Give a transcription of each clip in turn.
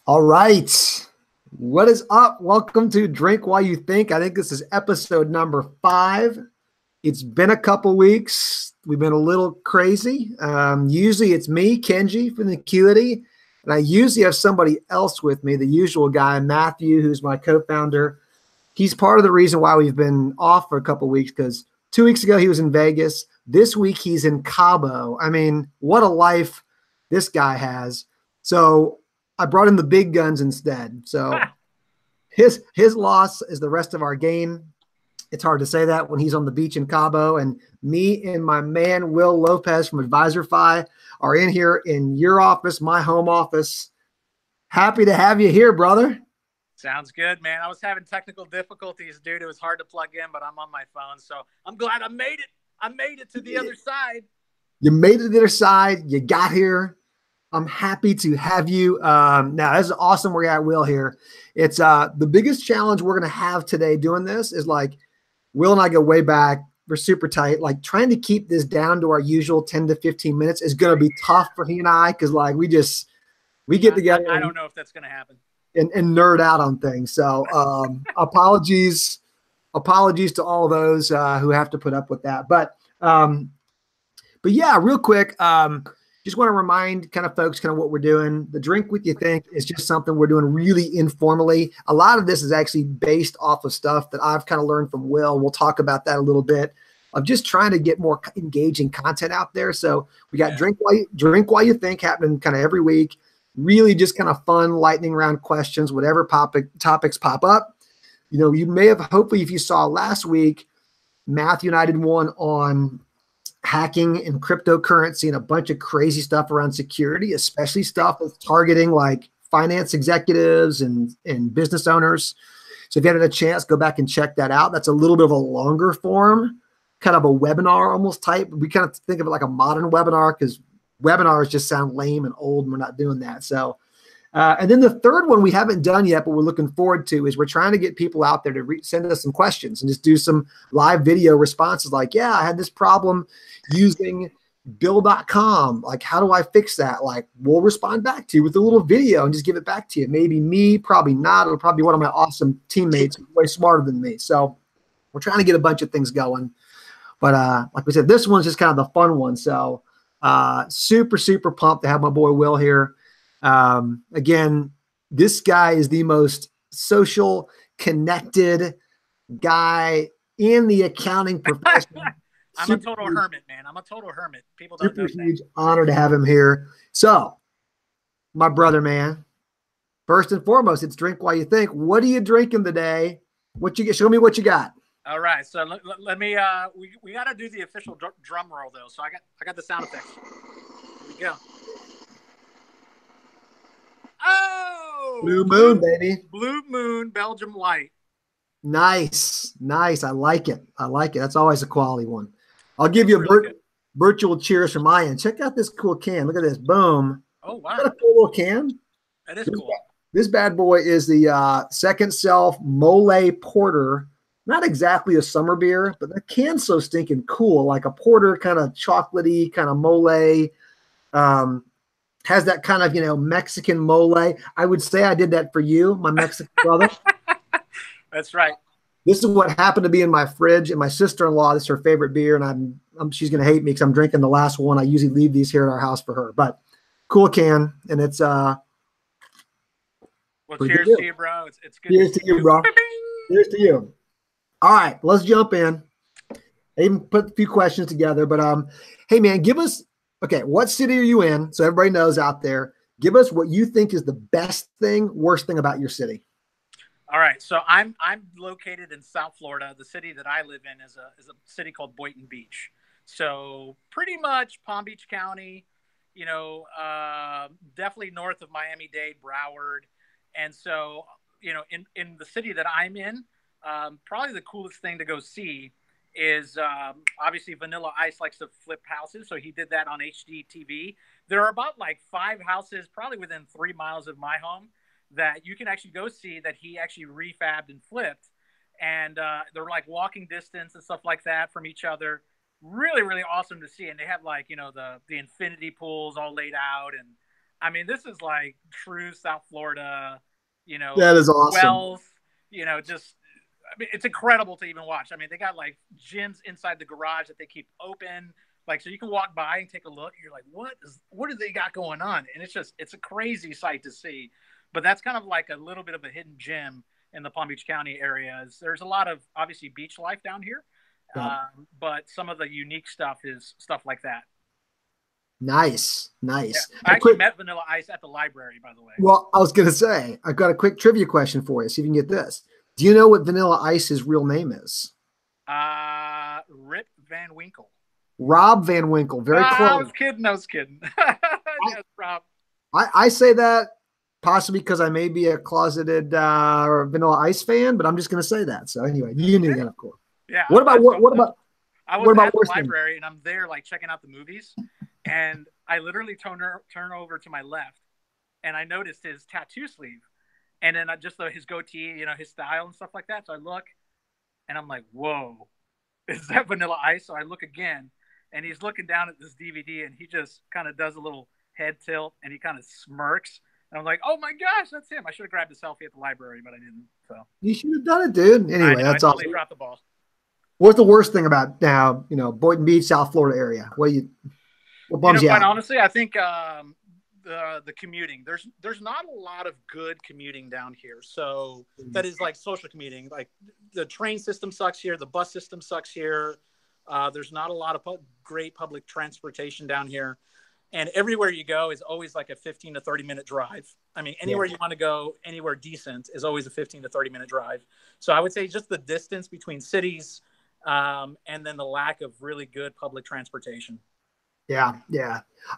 All right. What is up? Welcome to Drink While You Think. I think this is episode number 5. It's been a couple weeks. We've been a little crazy. Usually it's me, Kenji from the Acuity, and I usually have somebody else with me, the usual guy, Matthew, who's my co-founder. He's part of the reason why we've been off for a couple weeks because 2 weeks ago he was in Vegas. This week he's in Cabo. I mean, what a life this guy has. So I brought in the big guns instead. So his loss is the rest of our gain. It's hard to say that when he's on the beach in Cabo, and me and my man Will Lopez from AdvisorFi are in here in your office, my home office. Happy to have you here, brother. Sounds good, man. I was having technical difficulties, dude. It was hard to plug in, but I'm on my phone, so I'm glad I made it. I made it to the other side. You made it to the other side. You got here. I'm happy to have you. Now, this is awesome. We're at Will here. It's the biggest challenge we're going to have today doing this is like Will and I go way back. We're super tight. Like trying to keep this down to our usual 10 to 15 minutes is going to be tough for he and I because like we get together. I don't know if that's going to happen. And nerd out on things. So apologies to all those who have to put up with that. But yeah, real quick, just want to remind kind of folks kind of what we're doing. The Drink With You Think is just something we're doing really informally. A lot of this is actually based off of stuff that I've kind of learned from Will. We'll talk about that a little bit. I'm just trying to get more engaging content out there. So we got Drink While You Think happening kind of every week. Really just kind of fun lightning round questions, whatever topics pop up. You know, you may have, hopefully if you saw last week, Matthew and I did one on hacking and cryptocurrency and a bunch of crazy stuff around security, especially stuff that's targeting like finance executives and business owners. So if you had a chance, go back and check that out. That's a little bit of a longer form, kind of a webinar almost type. We kind of think of it like a modern webinar because webinars just sound lame and old and we're not doing that. So, and then the third one we haven't done yet, but we're looking forward to is we're trying to get people out there to send us some questions and just do some live video responses like, yeah, I had this problem using bill.com. Like, how do I fix that? Like, we'll respond back to you with a little video and just give it back to you. Maybe me, probably not. It'll probably be one of my awesome teammates, way smarter than me. So we're trying to get a bunch of things going. But like we said, this one's just kind of the fun one. So super, super pumped to have my boy Will here. Again, this guy is the most social, connected guy in the accounting profession. I'm a total hermit, man. I'm a total hermit. People don't know that. Huge honor to have him here. So, my brother, man, first and foremost, it's Drink While You Think. What are you drinking today? What you get? Show me what you got. All right, so let me. We got to do the official drum roll though. So I got the sound effects. Here we go. Oh, Blue Moon, baby. Blue Moon Belgium Light. Nice. I like it. That's always a quality one. I'll give you a virtual cheers from my end. Check out this cool can. Look at this. Boom. Oh, wow. What a cool little can. That is cool. This bad boy is the Second Self Mole Porter. Not exactly a summer beer, but the can's so stinking cool. Like a porter, kind of chocolatey, kind of mole. Has that kind of, Mexican mole. I would say I did that for you, my Mexican brother. That's right. This is what happened to be in my fridge, and my sister-in-law, this is her favorite beer, and she's going to hate me because I'm drinking the last one. I usually leave these here at our house for her, but cool can, and it's well, cheers to you, bro. It's good. Cheers to you, bro. Cheers to you. All right, let's jump in. I even put a few questions together, but hey, man, give us, okay, what city are you in? So everybody knows out there. Give us what you think is the best thing, worst thing about your city. All right, so I'm located in South Florida. The city that I live in is a city called Boynton Beach. So pretty much Palm Beach County, definitely north of Miami-Dade, Broward. And so, in the city that I'm in, probably the coolest thing to go see is obviously Vanilla Ice likes to flip houses. So he did that on HGTV. There are about like 5 houses probably within 3 miles of my home that you can actually go see that he actually refabbed and flipped. And they're like walking distance and stuff like that from each other. Really, really awesome to see. And they have like, the infinity pools all laid out. And I mean, this is like true South Florida, That is awesome. wealth, just, I mean, it's incredible to even watch. I mean, they got like gyms inside the garage that they keep open. Like, so you can walk by and take a look. And you're like, what do they got going on? And it's a crazy sight to see. But that's kind of like a little bit of a hidden gem in the Palm Beach County areas. There's a lot of obviously beach life down here. Yeah. But some of the unique stuff is stuff like that. Nice. Yeah. I actually met Vanilla Ice at the library, by the way. Well, I was going to say, I've got a quick trivia question for you. See if you can get this. Do you know what Vanilla Ice's real name is? Rip Van Winkle. Rob Van Winkle. Very close. I was kidding. Yes, Rob. I say that possibly because I may be a closeted Vanilla Ice fan, but I'm just going to say that. So anyway, you knew that, of course. Yeah. What about I was at the library and I'm there like checking out the movies, and I literally turn over to my left, and I noticed his tattoo sleeve, and then his goatee, his style and stuff like that. So I look, and I'm like, whoa, is that Vanilla Ice? So I look again, and he's looking down at this DVD, and he just kind of does a little head tilt, and he kind of smirks. And I'm like, oh my gosh, that's him. I should have grabbed a selfie at the library, but I didn't. So you should have done it, dude. Anyway, that's awesome. I totally dropped the ball. What's the worst thing about now, Boynton Beach, South Florida area? What bums you out? Quite honestly, I think the commuting. There's not a lot of good commuting down here. So that is like social commuting. Like the train system sucks here. The bus system sucks here. There's not a lot of great public transportation down here. And everywhere you go is always like a 15 to 30 minute drive. I mean, anywhere you want to go, anywhere decent is always a 15 to 30 minute drive. So I would say just the distance between cities, and then the lack of really good public transportation. Yeah.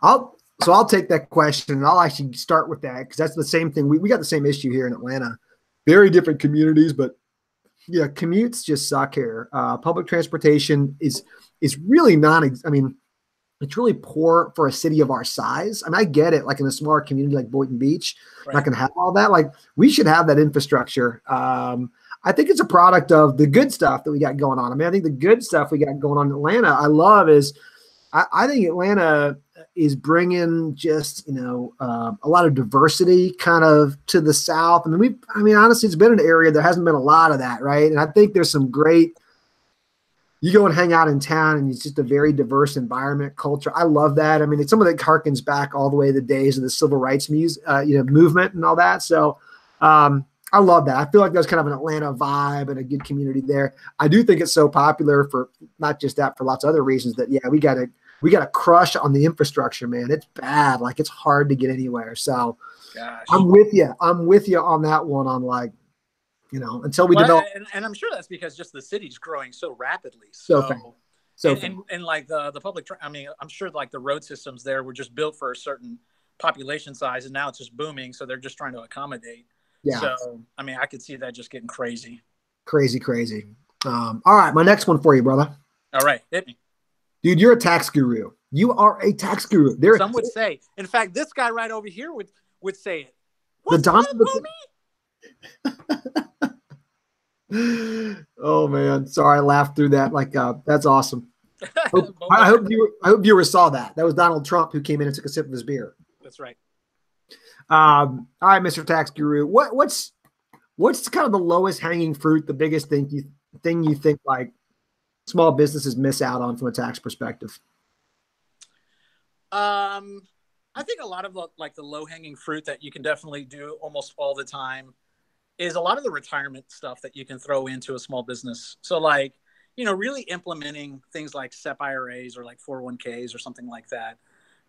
I'll take that question, and I'll actually start with that because that's the same thing. We got the same issue here in Atlanta. Very different communities, but yeah, commutes just suck here. Public transportation is really it's really poor for a city of our size. I mean, I get it, like in a smaller community like Boynton Beach, right. Not going to have all that. Like, we should have that infrastructure. I think it's a product of the good stuff that we got going on. I mean, I think the good stuff we got going on in Atlanta, I love is I think Atlanta is bringing just, a lot of diversity kind of to the South. I mean, honestly, it's been an area there hasn't been a lot of that, right? And I think there's some great, you go and hang out in town and it's just a very diverse environment, culture. I love that. I mean, it's some of that harkens back all the way to the days of the civil rights movement and all that. So I love that. I feel like there's kind of an Atlanta vibe and a good community there. I do think it's so popular for not just that, for lots of other reasons that, we got a crush on the infrastructure, man. It's bad. Like, it's hard to get anywhere. So gosh. I'm with you on that one. On like, until we develop. And I'm sure that's because just the city's growing so rapidly. So and like the public, I mean, I'm sure like the road systems there were just built for a certain population size, and now it's just booming. So they're just trying to accommodate. Yeah. So, I mean, I could see that just getting crazy. Crazy. All right. My next one for you, brother. All right. Hit me. Dude, you're a tax guru. You are a tax guru. Some would say. In fact, this guy right over here would say it. What's that, homie? Oh, man. Sorry, I laughed through that. Like, that's awesome. I hope viewers saw that. That was Donald Trump who came in and took a sip of his beer. That's right. All right, Mr. Tax Guru. What's kind of the lowest hanging fruit, the biggest thing you think like small businesses miss out on from a tax perspective? I think a lot of the low hanging fruit that you can definitely do almost all the time is a lot of the retirement stuff that you can throw into a small business. So like, really implementing things like SEP IRAs or like 401ks or something like that.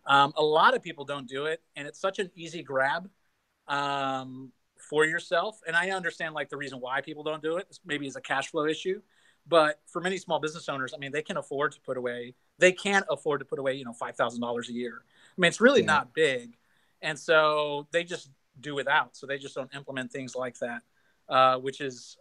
A lot of people don't do it, and it's such an easy grab for yourself. And I understand like the reason why people don't do it maybe is a cash flow issue, but for many small business owners, I mean, they can't afford to put away $5,000 a year. I mean, it's really not big. And so they just do without. So they just don't implement things like that, which is,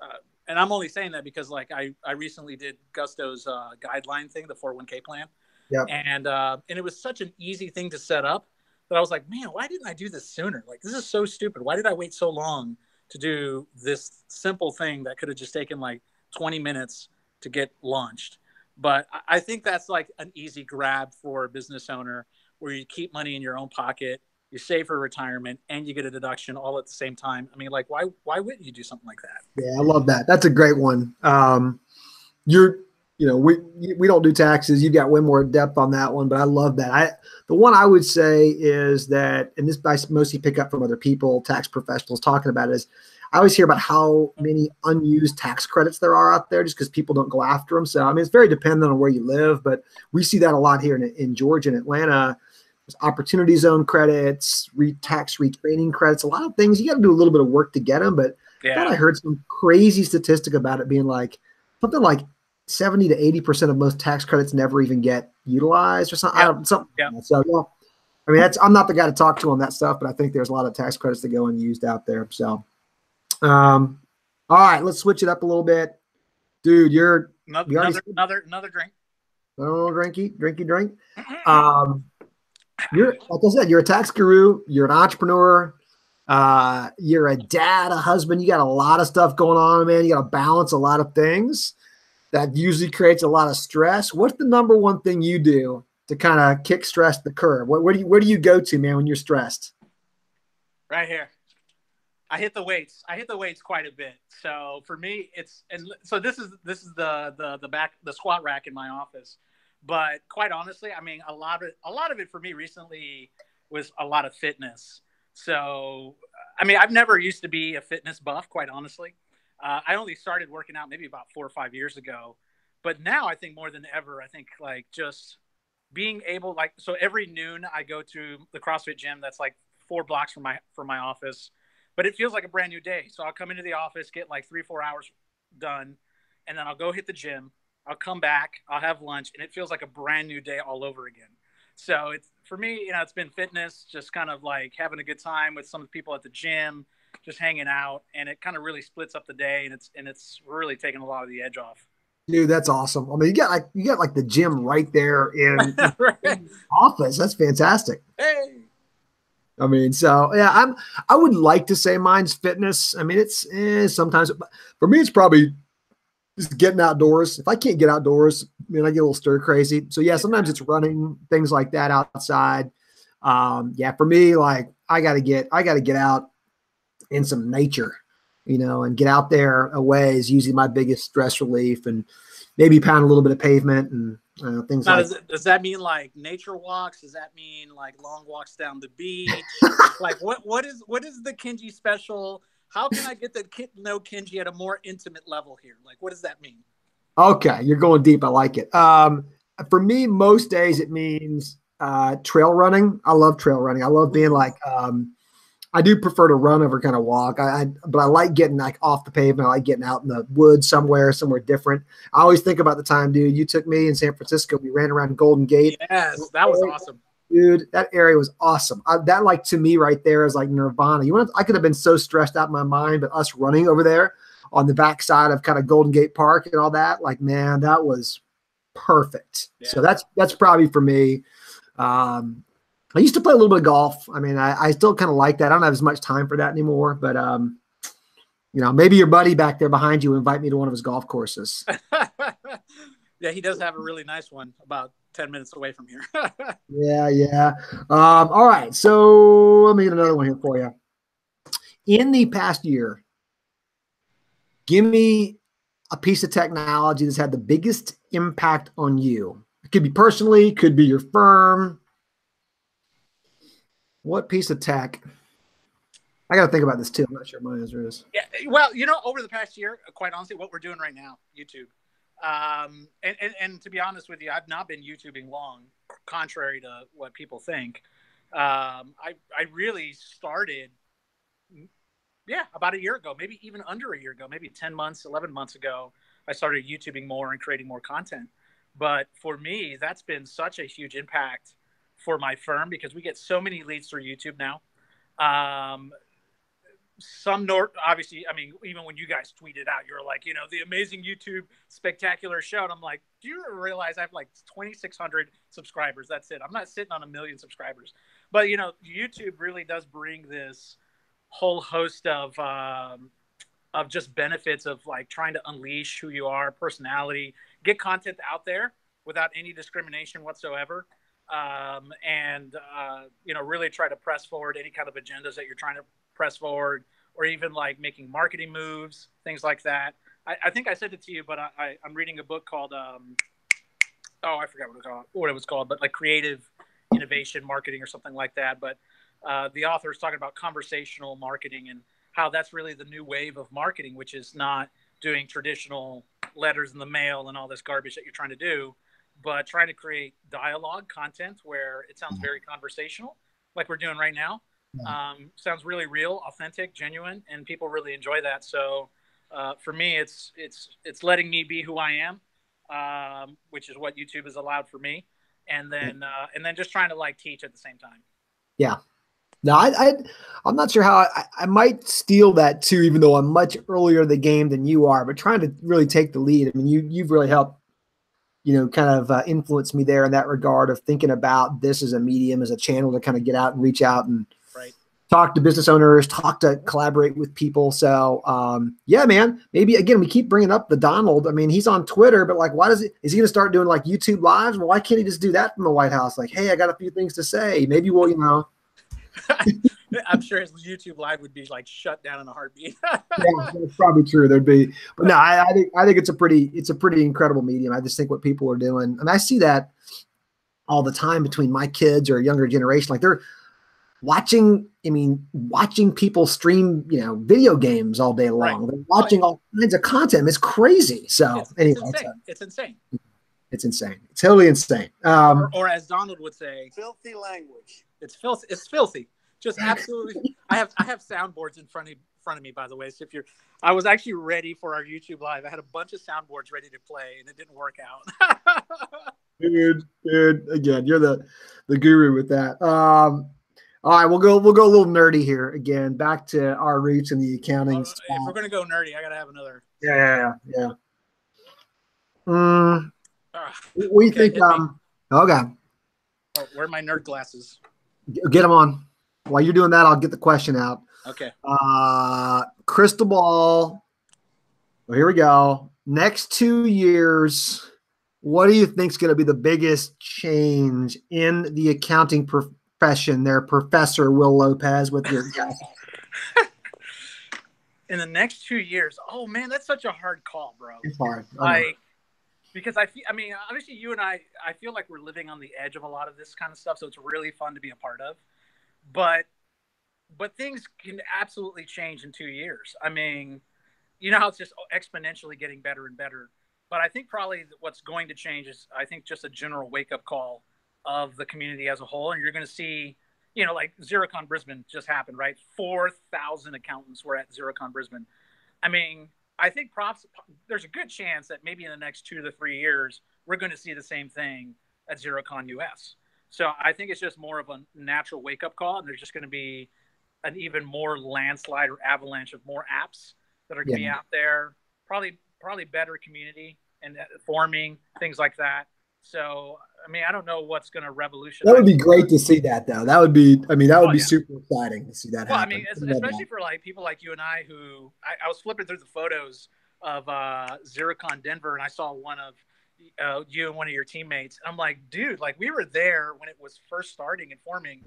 and I'm only saying that because like I recently did Gusto's guideline thing, the 401k plan. Yeah. And it was such an easy thing to set up that I was like, man, why didn't I do this sooner? Like, this is so stupid. Why did I wait so long to do this simple thing that could have just taken like 20 minutes to get launched? But I think that's like an easy grab for a business owner where you keep money in your own pocket. you save for retirement, and you get a deduction all at the same time. I mean, like, why wouldn't you do something like that? Yeah, I love that. That's a great one. You're, we don't do taxes. You've got way more depth on that one, but I love that. The one I would say is that, and this I mostly pick up from other people, tax professionals talking about it, is I always hear about how many unused tax credits there are out there just because people don't go after them. So, I mean, it's very dependent on where you live, but we see that a lot here in Georgia and Atlanta. There's opportunity zone credits, tax retraining credits, a lot of things. You got to do a little bit of work to get them, but I thought I heard some crazy statistic about it being like something like 70 to 80% of most tax credits never even get utilized or something. So, I mean, I'm not the guy to talk to on that stuff, but I think there's a lot of tax credits that go unused out there. So, all right, let's switch it up a little bit, dude. You're another drink. Another drinky drink. You're, like I said, you're a tax guru. You're an entrepreneur. You're a dad, a husband. You got a lot of stuff going on, man. You got to balance a lot of things. That usually creates a lot of stress. What's the number one thing you do to kind of kick stress the curb? Where do you go to, man, when you're stressed? Right here. I hit the weights. I hit the weights quite a bit. So for me, this is the squat rack in my office. But quite honestly, I mean, a lot of it for me recently was a lot of fitness. So, I mean, I've never used to be a fitness buff, quite honestly. I only started working out maybe about 4 or 5 years ago, but now I think more than ever, I think like just being able, like, so every noon I go to the CrossFit gym that's like 4 blocks from my office, but it feels like a brand new day. So I'll come into the office, get like 3-4 hours done, and then I'll go hit the gym. I'll come back, I'll have lunch, and it feels like a brand new day all over again. So it's, for me, it's been fitness, just kind of like having a good time with some of the people at the gym, just hanging out, and it kind of really splits up the day, and it's really taking a lot of the edge off. Dude, that's awesome. I mean, you got like the gym right there in right. In the office. That's fantastic. Hey. I mean, so yeah, I would like to say mine's fitness. I mean, it's sometimes for me, it's probably just getting outdoors. If I can't get outdoors, I mean, I get a little stir crazy. So yeah, sometimes it's running, things like that outside. Yeah, for me, like I gotta get out in some nature, and get out there away is usually my biggest stress relief, and maybe pound a little bit of pavement and things now, like that. Does that mean like nature walks? Does that mean like long walks down the beach? Like what is the Kenji special? How can I get to know Kenji at a more intimate level here? Like, what does that mean? Okay, you're going deep. I like it. For me, most days it means trail running. I love trail running. I love being like I do prefer to run over kind of walk. But I like getting like off the pavement. I like getting out in the woods somewhere different. I always think about the time, dude, you took me in San Francisco. We ran around Golden Gate. Yes, that was awesome. Dude, that area was awesome. That, like, to me right there is like nirvana. I could have been so stressed out in my mind, but us running over there on the backside of kind of Golden Gate Park and all that, like, man, that was perfect. Yeah. So that's probably for me. I used to play a little bit of golf. I mean, I still kind of like that. I don't have as much time for that anymore, but maybe your buddy back there behind you will invite me to one of his golf courses. Yeah, he does have a really nice one about 10 minutes away from here. Yeah. All right. So let me get another one here for you. In the past year, give me a piece of technology that's had the biggest impact on you. It could be personally, could be your firm. What piece of tech? I got to think about this too. I'm not sure my answer is. Yeah, well, over the past year, quite honestly, what we're doing right now, YouTube. And to be honest with you, I've not been YouTubing long, contrary to what people think. I really started, about a year ago, maybe even under a year ago, maybe 10 months, 11 months ago, I started YouTubing more and creating more content. But for me, that's been such a huge impact for my firm because we get so many leads through YouTube now. Obviously, I mean, even when you guys tweeted out, you're like, the amazing YouTube spectacular show. And I'm like, do you realize I have like 2,600 subscribers? That's it. I'm not sitting on 1 million subscribers. But, YouTube really does bring this whole host of just benefits of like trying to unleash who you are, personality, get content out there without any discrimination whatsoever. and really try to press forward any kind of agendas that you're trying to press forward, or even like making marketing moves, things like that. I think I said it to you, but I'm reading a book called I forgot what it was called, but like creative innovation marketing or something like that. But the author is talking about conversational marketing and how that's really the new wave of marketing, which is not doing traditional letters in the mail and all this garbage that you're trying to do, but trying to create dialogue content where it sounds very conversational, like we're doing right now. Sounds really real, authentic, genuine, and people really enjoy that. So for me, it's letting me be who I am, which is what YouTube has allowed for me, and then just trying to like teach at the same time. Yeah. No, I'm not sure how I might steal that too, even though I'm much earlier in the game than you are, but trying to really take the lead. I mean, you've really helped, kind of influence me there in that regard of thinking about this as a medium, as a channel to kind of get out and reach out and talk to business owners, collaborate with people. So yeah, man, maybe again, we keep bringing up the Donald. I mean, he's on Twitter, but like, is he going to start doing like YouTube lives? Well, why can't he just do that from the White House? Like, hey, I got a few things to say. Maybe we'll, I'm sure his YouTube live would be like shut down in a heartbeat. Yeah, that's probably true. There'd be, but no, I think it's a pretty incredible medium. I just think what people are doing, and I see that all the time between my kids or a younger generation. Like they're watching people stream, video games all day long. Right. They're watching all kinds of content. It's crazy. So anyway, it's insane. It's insane. It's totally insane. Or as Donald would say, filthy language. It's filthy. It's filthy. Just absolutely. I have soundboards in front of me, by the way. So I was actually ready for our YouTube live. I had a bunch of soundboards ready to play, and it didn't work out. Dude, again, you're the guru with that. All right, we'll go a little nerdy here again. Back to our roots in the accounting. If we're gonna go nerdy, I gotta have another. Yeah. We think. Okay. Oh, where are my nerd glasses? Get them on. While you're doing that, I'll get the question out. Okay. Crystal ball. Well, here we go. Next 2 years, what do you think is going to be the biggest change in the accounting profession there, Professor Will Lopez, with your glasses? In the next 2 years? Oh, man, that's such a hard call, bro. It's hard. Because obviously you and I feel like we're living on the edge of a lot of this kind of stuff. So it's really fun to be a part of, but things can absolutely change in 2 years. I mean, how it's just exponentially getting better and better. But I think probably what's going to change is just a general wake up call of the community as a whole. And you're going to see, like Xerocon Brisbane just happened, right? 4,000 accountants were at Xerocon Brisbane. I mean, I think there's a good chance that maybe in the next 2 to 3 years, we're going to see the same thing at Xerocon US. So I think it's just more of a natural wake-up call, and there's just going to be an even more landslide or avalanche of more apps that are going to be out there, probably better community and forming, things like that. So, I mean, I don't know what's going to revolutionize. That would be great to see that, though. That would be super exciting to see that happen. I mean, especially for like people like you and I, who I was flipping through the photos of Xerocon Denver, and I saw one of you and one of your teammates. I'm like, dude, like we were there when it was first starting and forming,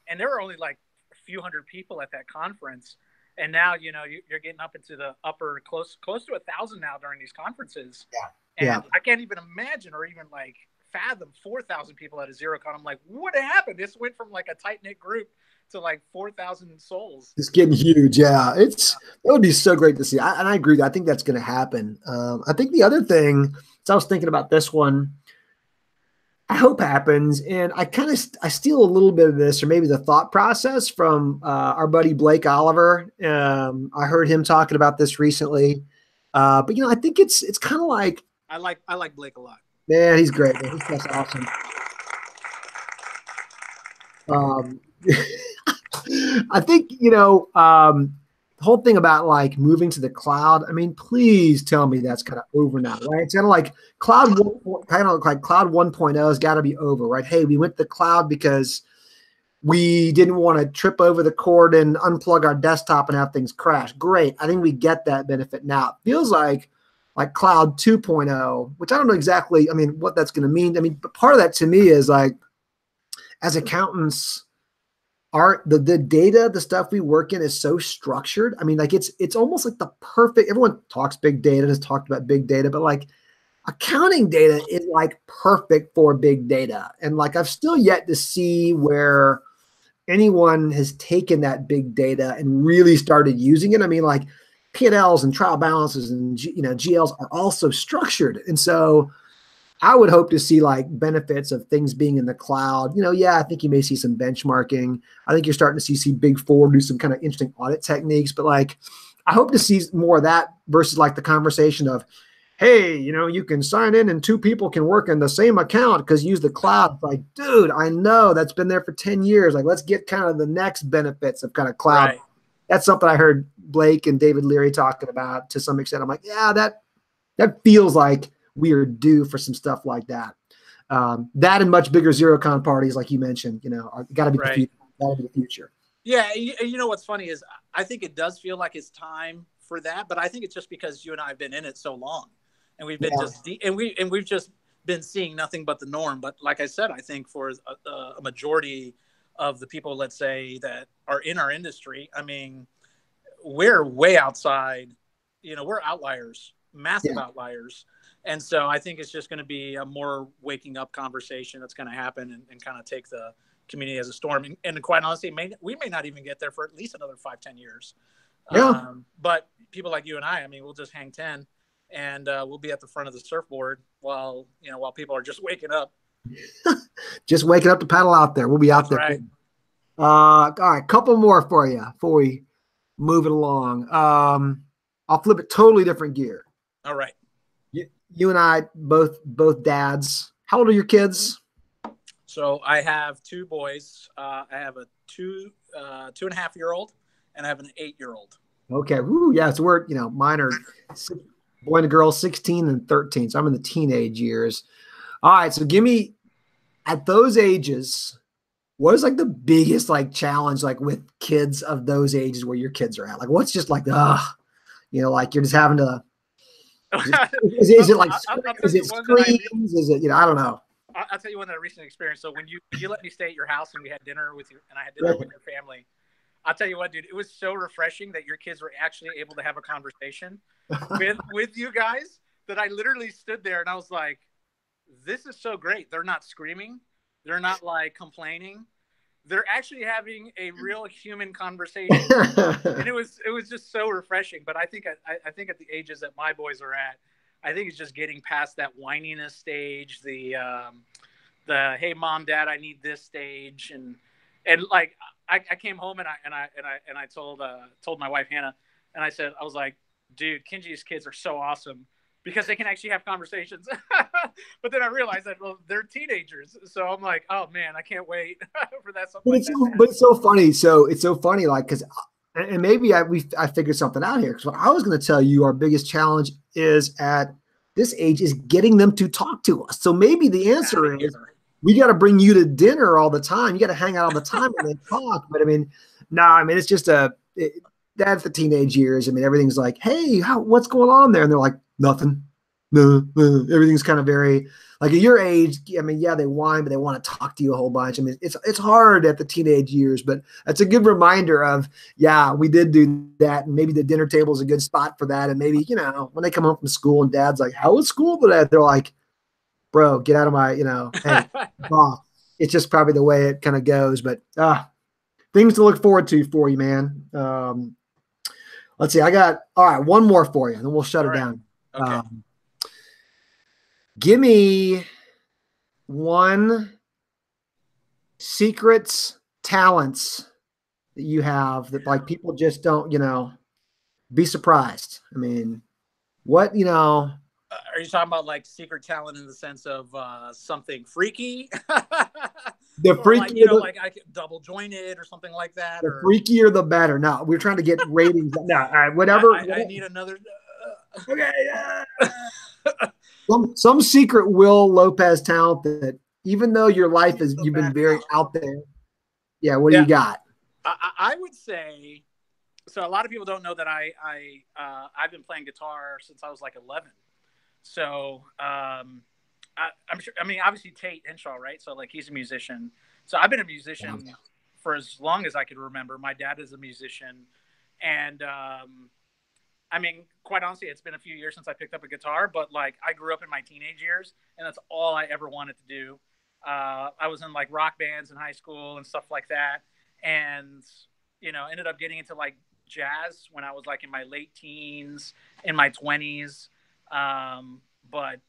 and there were only like a few hundred people at that conference. And now, you're getting up into the upper close to 1,000 now during these conferences. And I can't even imagine or even like fathom 4,000 people at a Xerocon. I'm like, what happened? This went from like a tight knit group to like 4,000 souls. It's getting huge. Yeah, that would be so great to see. And I agree. I think that's going to happen. I think the other thing, so I was thinking about this one, I hope happens, and I steal a little bit of this, or maybe the thought process from our buddy Blake Oliver. I heard him talking about this recently, but I think it's kind of like I like Blake a lot. Man, he's great. Man. He's awesome. I think the whole thing about like moving to the cloud. I mean, please tell me that's kind of over now, right? It's kind of like cloud 1.0 has got to be over, right? Hey, we went to the cloud because we didn't want to trip over the cord and unplug our desktop and have things crash. Great. I think we get that benefit now. It feels like cloud 2.0, which I don't know exactly, what that's going to mean. But part of that to me is like, as accountants, our the data, the stuff we work in is so structured. I mean, like it's almost like the perfect, everyone talks big data, has talked about big data, but like accounting data is like perfect for big data. And like I've still yet to see where anyone has taken that big data and really started using it. I mean, like P&Ls and trial balances and GLs are also structured. And so I would hope to see like benefits of things being in the cloud. Yeah, I think you may see some benchmarking. I think you're starting to see Big Four do some kind of interesting audit techniques, but like I hope to see more of that versus like the conversation of, hey, you can sign in and two people can work in the same account because use the cloud. Like, dude, I know that's been there for 10 years. Like, let's get kind of the next benefits of kind of cloud. Right. That's something I heard Blake and David Leary talking about to some extent. I'm like, yeah, that feels like we are due for some stuff like that. That and much bigger Xerocon parties, like you mentioned, got to be the future. Got to be the future. Yeah, you know what's funny is I think it does feel like it's time for that, but I think it's just because you and I have been in it so long, and we've been we've just been seeing nothing but the norm. But like I said, I think for a majority of the people, let's say, that are in our industry, I mean, we're way outside. We're outliers, massive outliers. And so I think it's just going to be a more waking up conversation that's going to happen and kind of take the community as a storm. And quite honestly, we may not even get there for at least another 5-10 years. Yeah. But people like you and I mean, we'll just hang 10 and we'll be at the front of the surfboard while people are just waking up. Just waking up to paddle out there. We'll be out there. Right. All right. Couple more for you before we move it along. I'll flip it totally different gear. All right. You and I both dads. How old are your kids? So I have two boys. I have a 2.5-year-old, and I have an 8-year-old. Okay. Woo, yeah. So we're mine are boy and a girl, 16 and 13. So I'm in the teenage years. All right. So give me, at those ages, what is like the biggest like challenge like with kids of those ages where your kids are at? Like what's just like like you're just having to. Is it like is it screens? Is it I don't know. I'll tell you one that I recently experienced. So when you let me stay at your house and we had dinner with you, and I had dinner with your family, I'll tell you what, dude, it was so refreshing that your kids were actually able to have a conversation with you guys that I literally stood there and I was like, this is so great. They're not screaming. They're not like complaining. They're actually having a real human conversation. And it was just so refreshing. But I think at the ages that my boys are at, I think it's just getting past that whininess stage, the hey mom, dad, I need this stage, and like I came home and I told my wife Hannah, and I said, I was like, dude, Kenji's kids are so awesome because they can actually have conversations. But then I realized that, well, they're teenagers. So I'm like, oh man, I can't wait for that. But it's so funny. So it's so funny, like, cause, and maybe I figured something out here. Cause what I was going to tell you, our biggest challenge is at this age is getting them to talk to us. So maybe the answer is we got to bring you to dinner all the time. You got to hang out all the time and they talk. But I mean, it's just that's the teenage years. I mean, everything's like, hey, what's going on there? And they're like, nothing. No, everything's kind of very like at your age. I mean, yeah, they whine, but they want to talk to you a whole bunch. I mean, it's hard at the teenage years, but that's a good reminder of, yeah, we did do that. And maybe the dinner table is a good spot for that. And maybe, when they come home from school and dad's like, how was school today? They're like, bro, get out of my, hey, it's just probably the way it kind of goes, but things to look forward to for you, man. Let's see. All right, one more for you, and then we'll shut it down. Okay. Give me one secrets, talents that you have that like people just don't, be surprised. I mean, what, Are you talking about like secret talent in the sense of something freaky? The freakier, like I could double joint it or something like that. The freakier, the better. No, we're trying to get ratings. No, all right, whatever. I need another. Okay. Some secret Will Lopez talent that even though your life you've been very out there. Yeah. What do you got? I would say, so a lot of people don't know that I've been playing guitar since I was like 11. So I'm sure, I mean, obviously Tate Henshaw, right? So like he's a musician. So I've been a musician for as long as I could remember. My dad is a musician, and I mean, quite honestly, it's been a few years since I picked up a guitar, but like I grew up in my teenage years, and that's all I ever wanted to do. I was in like rock bands in high school and stuff like that, and ended up getting into like jazz when I was like in my late teens, in my 20s. But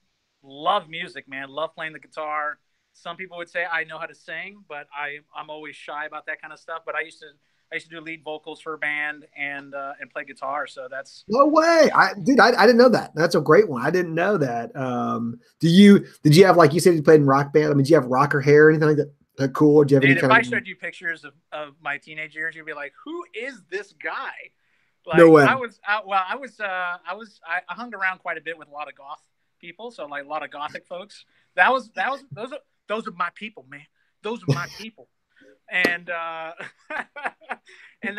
love music, man. Love playing the guitar. Some people would say I know how to sing, but I'm always shy about that kind of stuff. But I used to do lead vocals for a band and play guitar. So that's no way. I didn't know that. That's a great one. I didn't know that. Did you have, like you said, you played in rock band? I mean, did you have rocker hair or anything like that? Cool. Or do you have any if kind I showed you pictures of my teenage years, you'd be like, "Who is this guy?" Like, no way. I hung around quite a bit with a lot of goth people, so like a lot of gothic folks. Those are my people, man. Those are my people. And and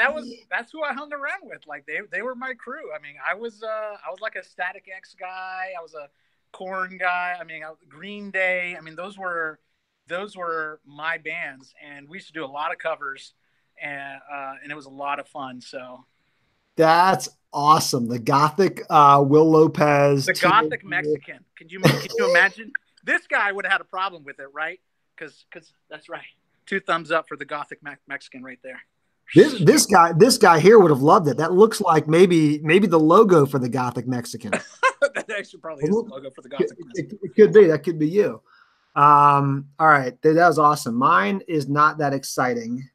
that's who I hung around with. Like they were my crew. I mean, I was like a Static X guy. I was a Korn guy. I mean, Green Day. I mean, those were my bands, and we used to do a lot of covers, and it was a lot of fun. So that's awesome. The gothic Will Lopez, the gothic Mexican. Can you imagine? This guy would have had a problem with it, right? Because that's right. 2 thumbs up for the gothic Mexican right there. This guy here would have loved it. That looks like maybe the logo for the gothic Mexican. That actually probably is the logo for the gothic Mexican. It could be. That could be you. All right, that was awesome. Mine is not that exciting.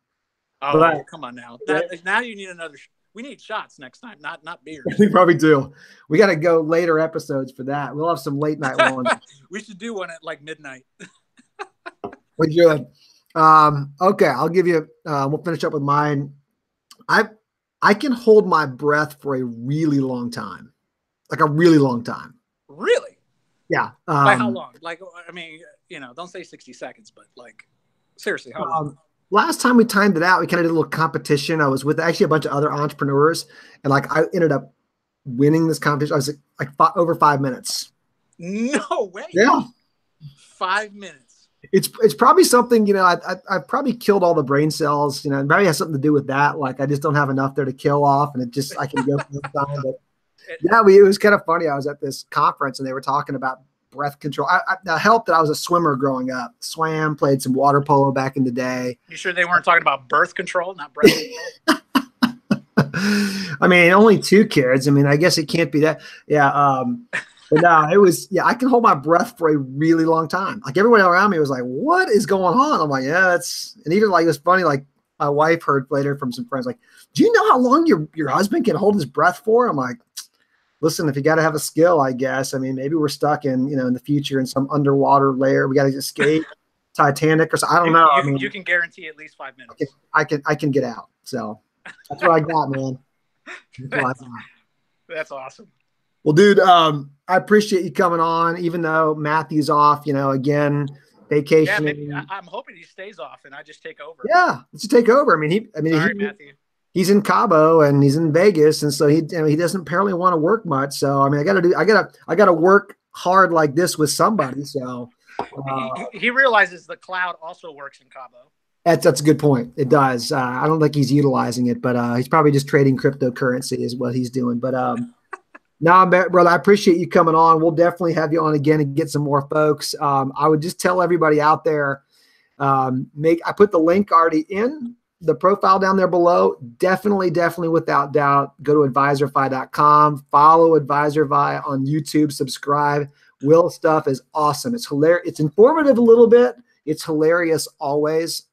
Oh, but, come on now. Now you need another. We need shots next time, not beers. We probably do. We got to go later episodes for that. We'll have some late night ones. We should do one at like midnight. We should. Okay, I'll give you. We'll finish up with mine. I can hold my breath for a really long time, like a really long time. Really? Yeah. By how long? Like, I mean, don't say 60 seconds, but like, seriously, how long? Last time we timed it out, we kind of did a little competition. I was with actually a bunch of other entrepreneurs, and like I ended up winning this competition. I was like over 5 minutes. No way. Yeah. 5 minutes. It's probably something, I've probably killed all the brain cells, it probably has something to do with that. Like I just don't have enough there to kill off, and I can go for the time. But yeah, it was kind of funny. I was at this conference and they were talking about breath control. I helped that I was a swimmer growing up. Swam, played some water polo back in the day. You sure they weren't talking about birth control, not breath control? I mean, only 2 kids. I mean, I guess it can't be that. Yeah. But no, it was, I can hold my breath for a really long time. Like everyone around me was like, what is going on? I'm like, yeah, and even like, it was funny. Like my wife heard later from some friends, like, do you know how long your husband can hold his breath for? I'm like, listen, if you got to have a skill, I guess. I mean, maybe we're stuck in, in the future in some underwater layer. We got to escape Titanic or something. I don't know. I mean, you can guarantee at least 5 minutes. I can get out. So that's what I got, man. That's what I got. That's awesome. Well, dude, I appreciate you coming on, even though Matthew's off, again, vacation. Yeah, maybe, I'm hoping he stays off and I just take over. Yeah, let's take over. I mean, Matthew. He's in Cabo and he's in Vegas, and so he doesn't apparently want to work much. So I mean, I gotta work hard like this with somebody. So he realizes the cloud also works in Cabo. That's a good point. It does. I don't think he's utilizing it, but he's probably just trading cryptocurrency is what he's doing. But no, brother, I appreciate you coming on. We'll definitely have you on again and get some more folks. I would just tell everybody out there, I put the link already in the profile down there below. Definitely without doubt, go to advisorfi.com, follow AdvisorFi on YouTube, subscribe. Will's stuff is awesome. It's hilarious. It's informative a little bit. It's hilarious always.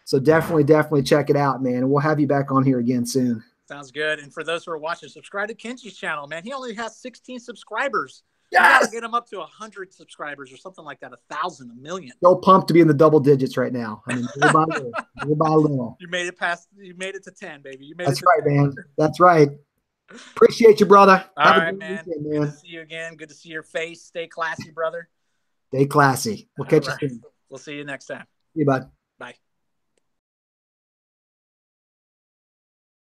So definitely check it out, man. And we'll have you back on here again soon. Sounds good. And for those who are watching, subscribe to Kenji's channel, man. He only has 16 subsibers. Yes! You gotta get him up to 100 subscribers or something like that, 1,000, 1,000,000. So pumped to be in the double digits right now. I mean, little by little. You made it to 10, baby. That's right, man. That's right. Appreciate you, brother. All right, man. Weekend, man. Good to see you again. Good to see your face. Stay classy, brother. Stay classy. We'll catch you soon. We'll see you next time. See you, bud. Bye.